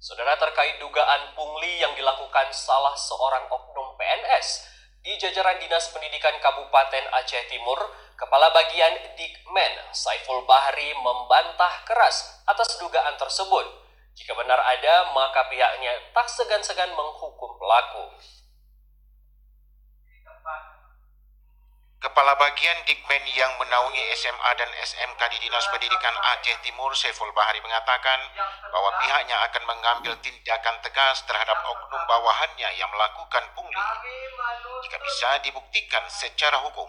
Saudara, terkait dugaan pungli yang dilakukan salah seorang oknum PNS di jajaran Dinas Pendidikan Kabupaten Aceh Timur, Kepala Bagian Dikmen Saiful Bahri membantah keras atas dugaan tersebut. Jika benar ada, maka pihaknya tak segan-segan menghukum pelaku. Kepala Bagian Dikmen yang menaungi SMA dan SMK di Dinas Pendidikan Aceh Timur, Saiful Bahri, mengatakan bahwa pihaknya akan mengambil tindakan tegas terhadap oknum bawahannya yang melakukan pungli jika bisa dibuktikan secara hukum.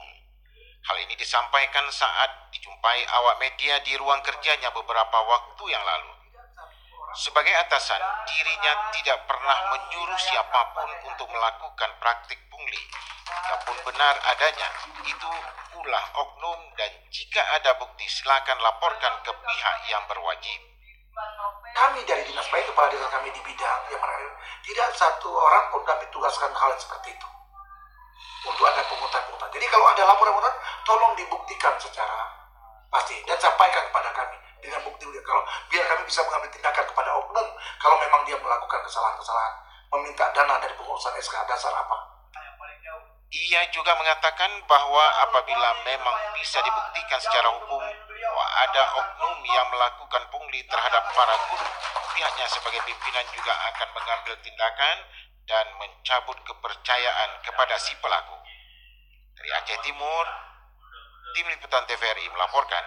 Hal ini disampaikan saat dijumpai awak media di ruang kerjanya beberapa waktu yang lalu. Sebagai atasan, dirinya tidak pernah menyuruh siapapun untuk melakukan praktik pungli. Jikapun benar adanya, itu ulah oknum, dan jika ada bukti silakan laporkan ke pihak yang berwajib. Kami dari dinas, baik kepala desa kami di bidang yang tidak satu orang pun kami tugaskan hal seperti itu untuk ada pungutan-pungutan. Jadi kalau ada laporan-laporan, tolong dibuktikan secara pasti dan sampaikan kepada kami dengan bukti, kalau biar kami bisa mengambil tindakan kepada oknum kalau memang dia melakukan kesalahan-kesalahan, meminta dana dari pengurusan SK dasar apa. Ia juga mengatakan bahwa apabila memang bisa dibuktikan secara hukum bahwa ada oknum yang melakukan pungli terhadap para guru, pihaknya sebagai pimpinan juga akan mengambil tindakan dan mencabut kepercayaan kepada si pelaku. Dari Aceh Timur, Tim Liputan TVRI melaporkan.